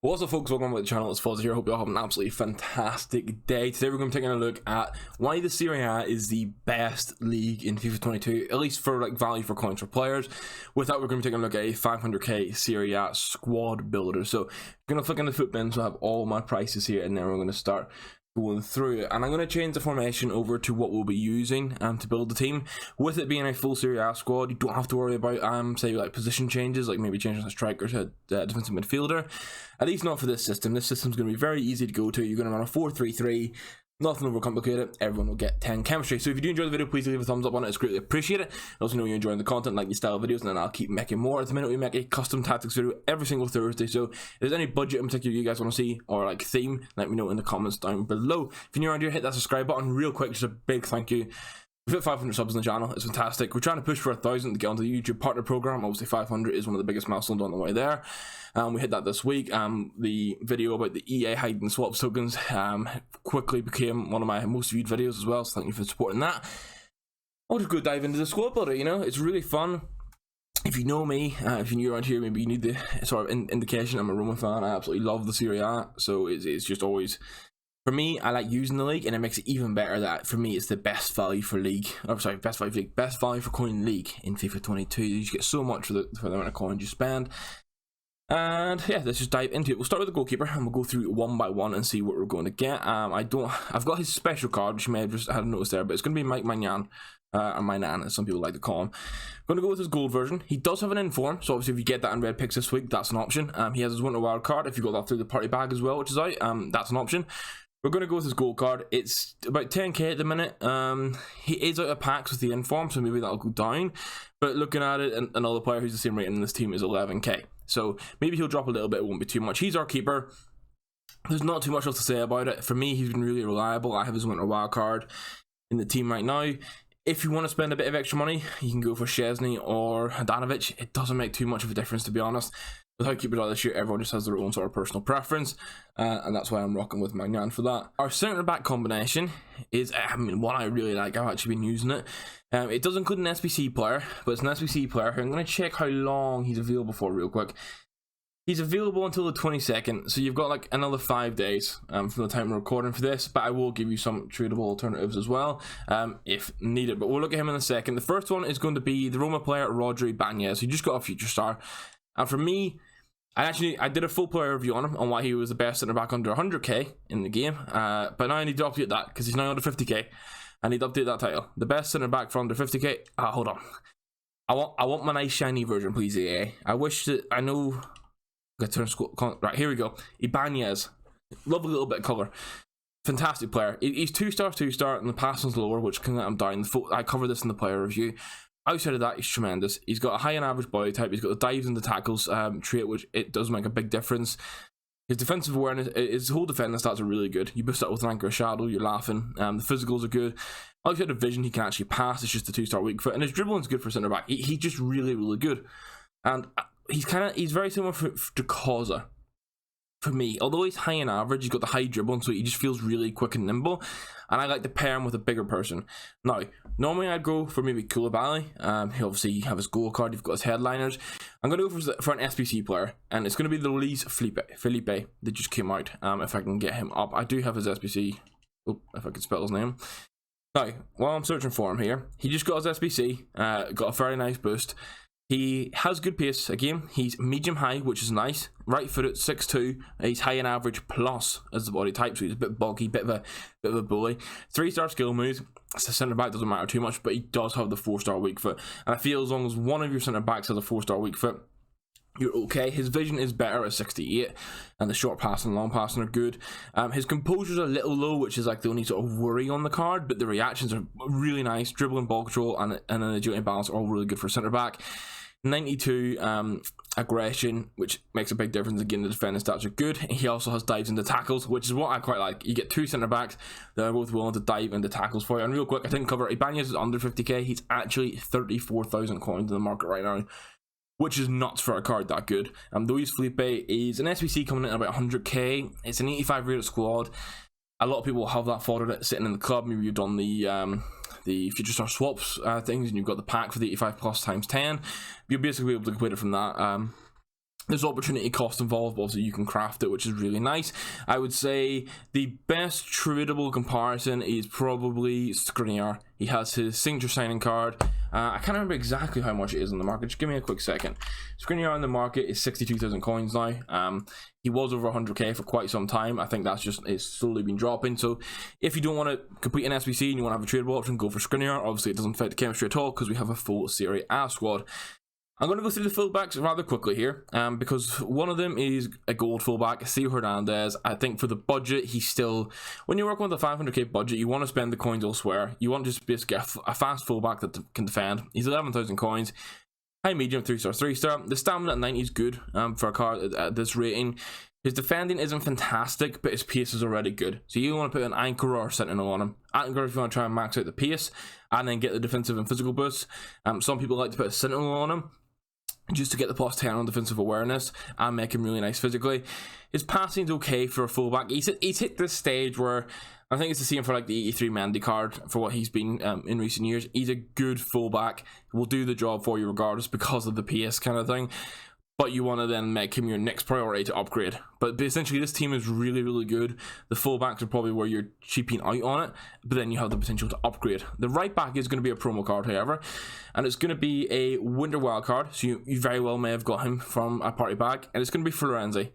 What's up, folks? Welcome back to the channel. It's Fuzz here. I hope you all have an absolutely fantastic day. Today we're going to be taking a look at why the Serie A is the best league in FIFA 22, at least for like value for coins for players. With that, we're going to be taking a look at a 500k Serie A squad builder. So I'm going to flick in the foot bin, so I have all my prices here, and then we're going to start going through it. And I'm going to change the formation over to what we'll be using to build the team. With it being a full Serie A squad, you don't have to worry about say like position changes, like maybe changing a striker to defensive midfielder. At least not for this system. This system's going to be very easy to go to. You're going to run a 4-3-3. Nothing overcomplicated. Everyone will get 10 chemistry. So if you do enjoy the video, please leave a thumbs up on it. It's greatly appreciated. Also know you're enjoying the content, like the style videos, and then I'll keep making more. At the minute, we make a custom tactics video every single Thursday. So if there's any budget in particular you guys want to see, or like theme, let me know in the comments down below. If you're new around here, hit that subscribe button real quick. Just a big thank you. We've hit 500 subs on the channel. It's fantastic. We're trying to push for 1,000 to get onto the YouTube partner program. Obviously 500 is one of the biggest milestones on the way there. We hit that this week. The video about the EA hide and swap tokens quickly became one of my most viewed videos as well, so thank you for supporting that. I'll just go dive into the squad builder. You know, it's really fun. If you know me, if you're new around here, maybe you need the sort of indication. I'm a Roma fan. I absolutely love the Serie A, so it's just always... For me, I like using the league, and it makes it even better that for me it's the best value for league. Or sorry, best value for coin league in FIFA 22. You just get so much for the amount of coins you spend. And yeah, let's just dive into it. We'll start with the goalkeeper, and we'll go through one by one and see what we're going to get. I've got his special card, which you may have just had noticed there, but it's going to be Mike Magnan, or Mainan, as some people like to call him. I'm going to go with his gold version. He does have an inform, so obviously if you get that in red picks this week, that's an option. He has his winter wild card. If you got that through the party bag as well, which is out, that's an option. We're going to go with his gold card. It's about 10k at the minute. He is out of packs with the inform, so maybe that'll go down. But looking at it, another player who's the same rating in this team is 11k. So maybe he'll drop a little bit, it won't be too much. He's our keeper. There's not too much else to say about it. For me, he's been really reliable. I have his winter wild card in the team right now. If you want to spend a bit of extra money, you can go for Szczesny or Handanovic. It doesn't make too much of a difference, to be honest. With how keepers are this year, everyone just has their own sort of personal preference, and that's why I'm rocking with Magnan for that. Our centre-back combination is, one I really like. I've actually been using it. It does include an SBC player, but it's an SBC player who I'm going to check how long he's available for real quick. He's available until the 22nd, so you've got like another 5 days from the time we're recording for this, but I will give you some tradable alternatives as well, if needed. But we'll look at him in a second. The first one is going to be the Roma player, Rodri Banez. He just got a future star. And for me, I did a full player review on him, on why he was the best centre-back under 100k in the game, but now I need to update that, because he's now under 50k. I need to update that title. The best centre-back for under 50k, hold on. I want my nice shiny version, please, EA. I wish that, I know... Right, here we go. Ibanez. Love a little bit of colour. Fantastic player. He's 2-star, and the passing's lower, which can let him down. I cover this in the player review. Outside of that, he's tremendous. He's got a high and average body type. He's got the dives and the tackles trait, which it does make a big difference. His defensive awareness, his whole defending stats are really good. You boost that with an anchor shadow, you're laughing. The physicals are good. Outside of vision, he can actually pass. It's just a 2-star weak foot, and his dribbling's good for centre back. He's just really, really good, and he's very similar to Causa. For me, although he's high in average, he's got the high dribbling, so he just feels really quick and nimble, and I like to pair him with a bigger person. Now, normally I'd go for maybe Koulibaly. He obviously have his goal card, you've got his headliners. I'm going to go for an SBC player, and it's going to be the release Felipe that just came out, if I can get him up. I do have his SBC, if I could spell his name. Now, while I'm searching for him here, he just got his SBC, got a very nice boost. He has good pace. Again, he's medium high, which is nice. Right footed, 6'2". He's high in average plus as the body type, so he's a bit bulky, bit of a bully. 3-star skill moves. The centre back doesn't matter too much, but he does have the 4-star weak foot. And I feel as long as one of your centre backs has a 4-star weak foot, you're okay. His vision is better at 68, and the short passing and long passing are good. His composure's a little low, which is like the only sort of worry on the card, but the reactions are really nice. Dribbling, ball control, and an agility and balance are all really good for centre back. 92 aggression, which makes a big difference. Again, the defending stats are good. He also has dives into tackles, which is what I quite like. You get two centre backs that are both willing to dive into tackles for you. And real quick, I didn't cover Ibanez is under 50k. He's actually 34,000 coins in the market right now, which is nuts for a card that good. Though he's Felipe, is an SBC coming in at about 100k. It's an 85 rated squad. A lot of people have that fodder that sitting in the club. Maybe you've done the future star swaps things, and you've got the pack for the 85 plus times 10. You'll basically be able to complete it from that. There's opportunity cost involved, but also you can craft it, which is really nice. I would say the best tradable comparison is probably Skriniar. He has his signature signing card. I can't remember exactly how much it is on the market. Just give me a quick second. Skriniar on the market is 62,000 coins now. He was over 100k for quite some time. I think that's just, it's slowly been dropping. So if you don't want to complete an SBC and you want to have a tradable option, go for Skriniar. Obviously it doesn't fit the chemistry at all because we have a full Serie A squad. I'm going to go through the fullbacks rather quickly here, because one of them is a gold fullback, Theo Hernandez. I think for the budget, he's still, when you're working with a 500k budget, you want to spend the coins elsewhere. You want to just basically get a fast fullback that can defend. He's 11,000 coins, high medium, 3-star, 3-star. The stamina at 90 is good for a card at this rating. His defending isn't fantastic, but his pace is already good. So you want to put an anchor or sentinel on him. Anchor if you want to try and max out the pace, and then get the defensive and physical boosts. Some people like to put a sentinel on him, just to get the plus 10 on defensive awareness and make him really nice physically. His passing's okay for a fullback. He's hit this stage where I think it's the same for like the 83 Mendy card for what he's been in recent years. He's a good fullback, will do the job for you regardless because of the pace kind of thing. But you want to then make him your next priority to upgrade. But essentially this team is really, really good. The fullbacks are probably where you're cheaping out on it, but then you have the potential to upgrade. The right back is going to be a promo card, however, and it's going to be a winter wild card, so you very well may have got him from a party bag, and it's going to be Florenzi.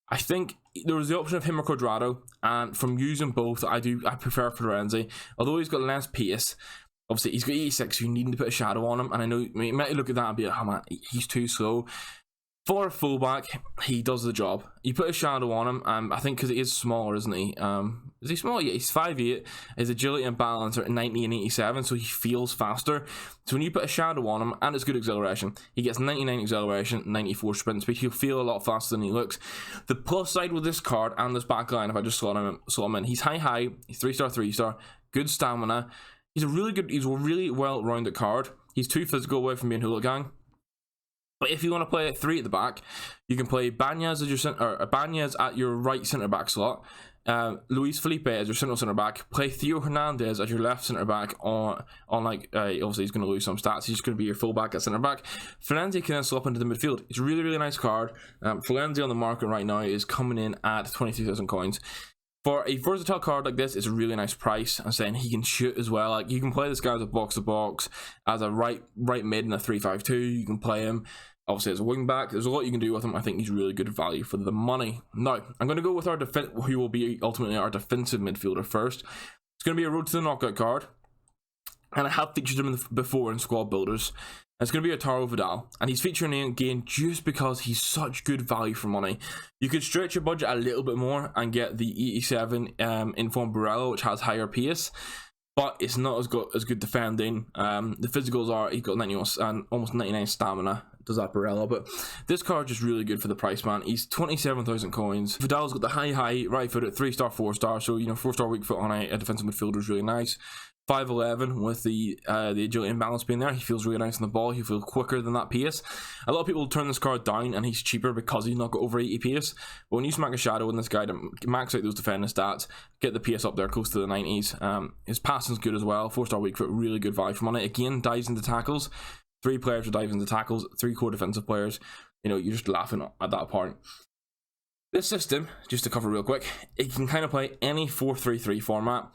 I think there was the option of him or Quadrado, and from using both, I prefer Florenzi. Although he's got less pace, obviously he's got 86, so you need to put a shadow on him, and I know you might look at that and be like, oh man, he's too slow. For a fullback, he does the job. You put a shadow on him, I think because he is smaller, isn't he? Is he small? Yeah, he's 5'8". His agility and balance are 90 and 87, so he feels faster. So when you put a shadow on him, and it's good acceleration, he gets 99 acceleration, 94 sprint speed. He'll feel a lot faster than he looks. The plus side with this card and this back line, if I just slot him in, he's high, he's 3-star, 3-star, good stamina. He's a really well-rounded card. He's too physical away from being hooligan. But if you want to play at 3 at the back, you can play Banez as your Banez at your right centre back slot, Luis Felipe as your centre back, play Theo Hernandez as your left centre back on like obviously he's going to lose some stats. He's going to be your full back at centre back. Florenzi can then swap into the midfield. It's a really, really nice card. Florenzi on the market right now is coming in at 23,000 coins. For a versatile card like this, it's a really nice price. I'm saying he can shoot as well. Like you can play this guy as a box to box, as a right mid in a 3-5-2. You can play him obviously as a wing back. There's a lot you can do with him. I think he's really good value for the money. Now I'm going to go with our who will be ultimately our defensive midfielder first. It's going to be a road to the knockout card, and I have featured him before in squad builders. It's going to be Arturo Vidal, and he's featuring in again just because he's such good value for money. You could stretch your budget a little bit more and get the 87 Inform Barella, which has higher pace, but it's not as good defending. The physicals are, he's got 91 and almost 99 stamina, does that Barella, but this card is just really good for the price, man. He's 27,000 coins. Vidal's got the high right foot at 3-star, 4-star, so 4-star weak foot on a defensive midfielder is really nice. 5'11" with the agility and balance being there. He feels really nice on the ball. He feels quicker than that pace. A lot of people turn this card down and he's cheaper because he's not got over 80 pace. But when you smack a shadow in this guy to max out those defending stats, get the pace up there close to the 90s. His passing's good as well. 4-star weak foot, really good value for money. Again, dives into tackles. 3 players who dive into tackles, 3 core defensive players. You're just laughing at that part. This system, just to cover real quick, it can kind of play any 4-3-3 format.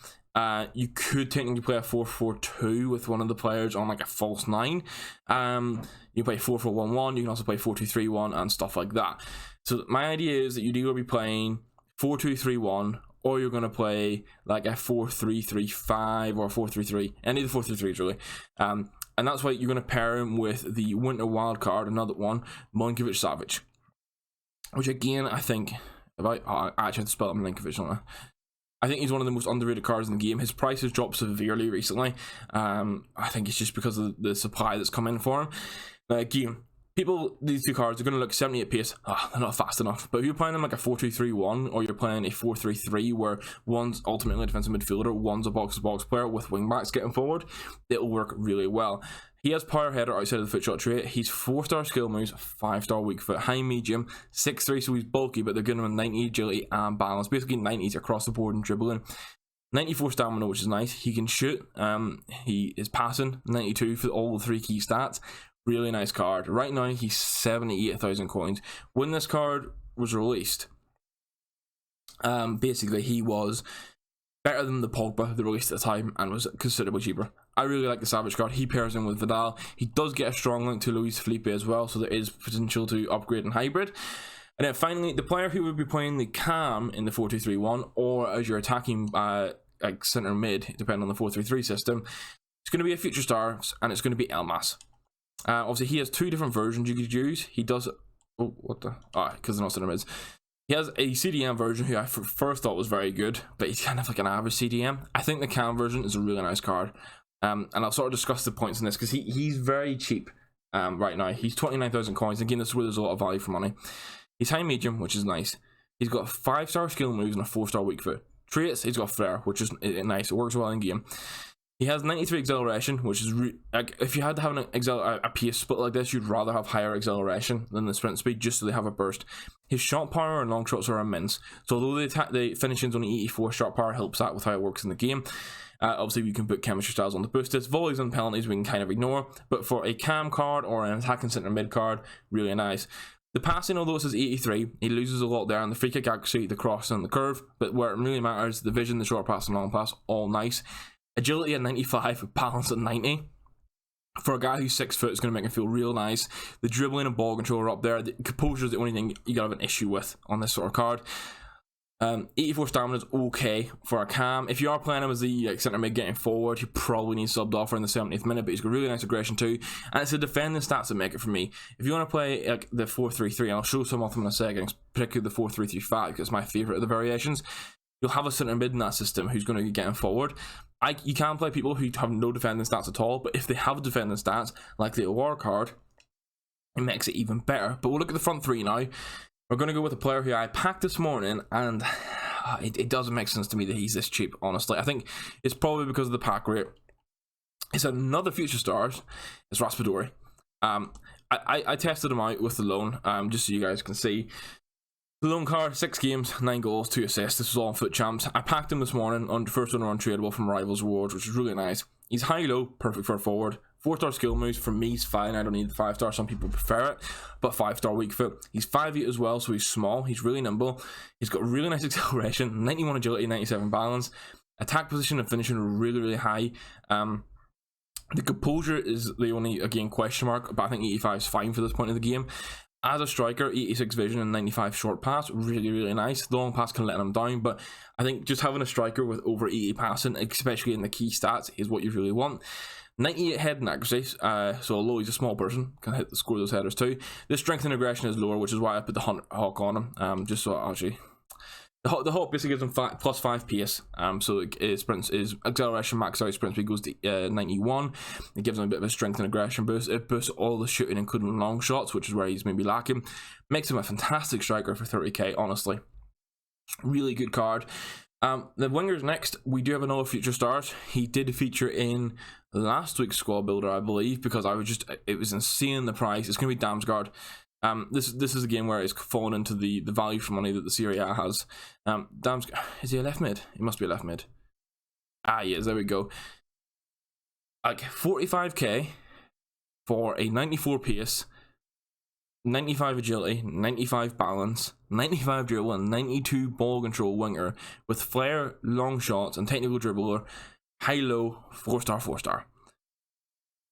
You could technically play a 4-4-2 with one of the players on like a false 9. You play 4-4-1-1. You can also play 4-2-3-1 and stuff like that. So my idea is that you're either be playing 4-2-3-1 or you're going to play like a 4-3-3-5 or 4-3-3. Any of the 4-3-3s really. And that's why you're going to pair him with the Winter Wild card, another one, Milinkovic-Savic. Which again, I think, I actually have to spell it Milinkovic, don't I think he's one of the most underrated cards in the game. His price has dropped severely recently. I think it's just because of the supply that's come in for him. Again, these 2 cards are going to look 78 pace. They're not fast enough. But if you're playing them like a 4-2-3-1 or you're playing a 4-3-3 where one's ultimately a defensive midfielder, one's a box-to-box player with wingbacks getting forward, it'll work really well. He has power header outside of the foot shot trait. He's 4-star skill moves, 5-star weak foot, high medium, 6'3", so he's bulky, but they're giving him 90 agility and balance. Basically 90s across the board and dribbling. 94 stamina, which is nice. He can shoot. He is passing, 92 for all the 3 key stats. Really nice card. Right now, he's 78,000 coins. When this card was released, basically he was better than the Pogba they released at the time and was considerably cheaper. I really like the Savage card. He pairs in with Vidal. He does get a strong link to Luis Felipe as well, so there is potential to upgrade and hybrid. And then finally, the player who would be playing the cam in the 4-2-3-1, or as you're attacking like centre mid, depending on the 4-3-3 system, it's going to be a future star, and it's going to be Elmas. Obviously, he has two different versions you could use. He does... Oh, what the... because they're not centre mids. He has a CDM version who I first thought was very good, but he's kind of like an average CDM. I think the cam version is a really nice card. And I'll sort of discuss the points in this, because he's very cheap right now. He's 29,000 coins. Again, this is where there's a lot of value for money. He's high medium, which is nice. He's got 5-star skill moves and a 4-star weak foot. Traits, he's got flair, which is nice. It works well in game. He has 93 acceleration, which is like, if you had to have a pace split like this, you'd rather have higher acceleration than the sprint speed, just so they have a burst. His shot power and long shots are immense. So although the finishing's only 84, shot power helps that with how it works in the game. Obviously, we can put chemistry styles on the boosted. Volleys and penalties we can kind of ignore, but for a cam card or an attacking center mid card, really nice. The passing, although it says 83, he loses a lot there, and the free kick accuracy, the cross and the curve, but where it really matters, the vision, the short pass and long pass, all nice. Agility at 95, balance at 90. For a guy who's 6 foot, it's going to make him feel real nice. The dribbling and ball control are up there. The composure is the only thing you got to have an issue with on this sort of card. 84 stamina is okay for a cam. If you are playing him as the centre mid getting forward, you probably need subbed off in the 70th minute, but he's got really nice aggression too, and it's the defending stats that make it for me. If you want to play like the 4-3-3, and I'll show some of them in a second, particularly the 4-3-3-5, because it's my favourite of the variations, you'll have a centre mid in that system who's going to be getting forward. You can play people who have no defending stats at all, but if they have defending stats, like the war card, it makes it even better. But we'll look at the front three now. We're going to go with a player who I packed this morning, and it doesn't make sense to me that he's this cheap, honestly. I think it's probably because of the pack rate. It's another future stars. It's Raspadori. I tested him out with the loan, just so you guys can see. The loan card, 6 games, 9 goals, 2 assists. This was all on Foot Champs. I packed him this morning on first owner untradeable from Rivals Rewards, which is really nice. He's high-low, perfect for a forward. 4-star skill moves, for me, is fine. I don't need the 5-star. Some people prefer it, but 5-star weak foot. He's 5'8" as well, so he's small. He's really nimble. He's got really nice acceleration, 91 agility, 97 balance. Attack position and finishing are really, really high. The composure is the only, again, question mark, but I think 85 is fine for this point of the game. As a striker, 86 vision and 95 short pass, really, really nice. The long pass can let him down, but I think just having a striker with over 80 passing, especially in the key stats, is what you really want. 98 head and accuracy, so although he's a small person, can score those headers too. The strength and aggression is lower, which is why I put the Hawk on him, just so actually... The Hawk basically gives him plus 5 pace, so his acceleration max out sprint speed goes to 91. It gives him a bit of a strength and aggression boost. It boosts all the shooting, including long shots, which is where he's maybe lacking. Makes him a fantastic striker for 30k, honestly. Really good card. The wingers next, we do have another future stars. He did feature in last week's squad builder, I believe, because it was insane the price. It's going to be Damsgaard. This is a game where it's fallen into the value for money that the Serie A has. Is he a left mid? He must be a left mid. He is. There we go. Like 45k for a 94 pace, 95 agility, 95 balance, 95 dribble, and 92 ball control winger with flair, long shots, and technical dribbler. High-low, 4-star, 4-star.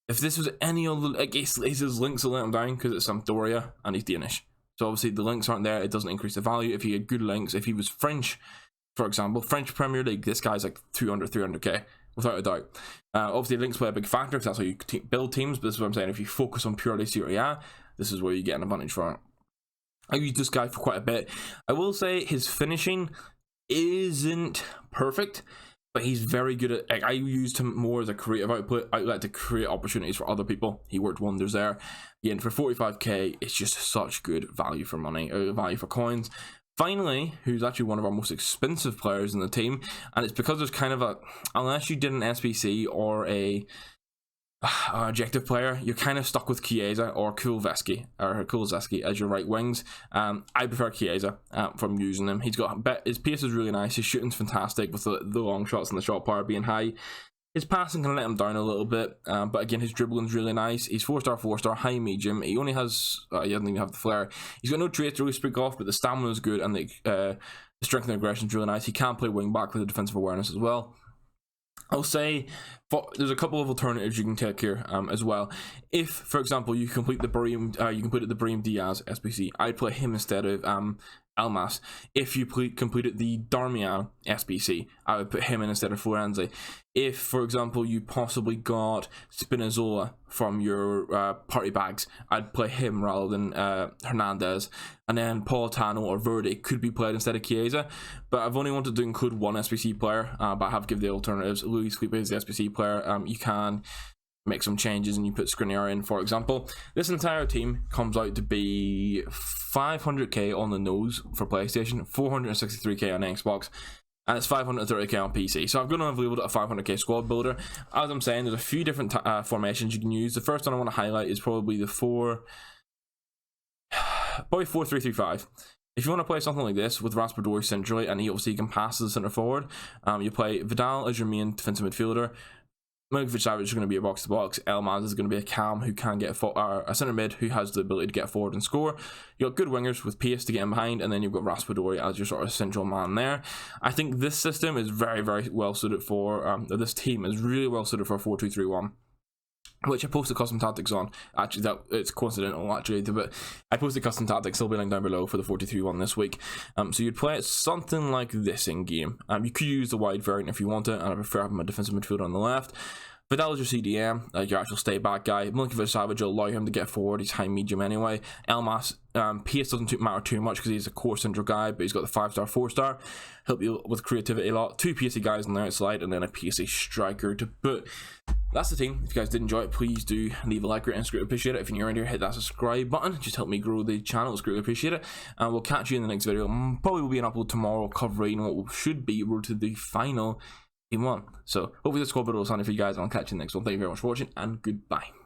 If this was any other, like his links will let him down because it's Sampdoria and he's Danish. So obviously the links aren't there, it doesn't increase the value. If he had good links, if he was French, for example, French Premier League, this guy's like 300k, without a doubt. Obviously links play a big factor because that's how you build teams, but this is what I'm saying. If you focus on purely Serie A, this is where you get an advantage for it. I used this guy for quite a bit. I will say his finishing isn't perfect, but he's very good at, like, I used him more as a creative outlet to create opportunities for other people. He worked wonders there. Again, for 45k, it's just such good value for money, value for coins. Finally, who's actually one of our most expensive players in the team, and it's because there's kind of unless you did an SBC or a objective player, you're kind of stuck with Chiesa or Kulezeski as your right wings. I prefer Chiesa from using him. His pace is really nice. His shooting's fantastic with the long shots and the shot power being high. His passing can let him down a little bit, but again, his dribbling's really nice. He's 4-star, high medium. He only has, he doesn't even have the flair. He's got no traits to really speak off, but the stamina is good, and the strength and aggression is really nice. He can play wing back with the defensive awareness as well. I'll say there's a couple of alternatives you can take here as well. If, for example, you complete the Brahim, you completed the Brahim Diaz SBC, I'd play him instead of Almas. If you completed the Darmian SBC, I would put him in instead of Florenzi. If, for example, you possibly got Spinazzola from your party bags, I'd play him rather than Hernandez. And then Politano or Verde could be played instead of Chiesa. But I've only wanted to include one SBC player, but I have given the alternatives. Luis Felipe is the SBC player. You can make some changes and you put Skriniar in, for example. This entire team comes out to be 500k on the nose for PlayStation, 463k on Xbox, and it's 530k on PC. So I've gone available to a 500k squad builder. As I'm saying, there's a few different formations you can use. The first one I want to highlight is probably the 4-3-3-5. If you want to play something like this with Raspadori centrally, and he obviously can pass to the centre forward, you play Vidal as your main defensive midfielder. Milinkovic-Savic is going to be a box-to-box. Elmas is going to be a cam who can get a centre mid who has the ability to get forward and score. You've got good wingers with pace to get in behind, and then you've got Raspadori as your sort of central man there. I think this system is very, very well suited for, this team is really well suited for a 4-2-3-1. Which I posted custom tactics on. Actually, that it's coincidental actually, but I posted custom tactics. They'll be linked down below for the 4-2-3-1 this week. So you'd play it something like this in game. You could use the wide variant if you want it, and I prefer having a defensive midfielder on the left. Vidal is your CDM, your actual stay back guy. Milinkovic-Savic will allow him to get forward. He's high medium anyway. Elmas, pace doesn't matter too much because he's a core central guy, but he's got the 5-star, 4-star. Help you with creativity a lot. 2 pacey guys on the outside, and then a pacey striker to boot. That's the team. If you guys did enjoy it, please do leave a like, rate, and greatly appreciate it. If you're new around here, hit that subscribe button. Just help me grow the channel. It's greatly appreciate it. And we'll catch you in the next video. Probably will be an upload tomorrow covering what should be road to the final Game 1. So hopefully this squad build was handy for you guys, and I'll catch you in the next one. Thank you very much for watching, and goodbye.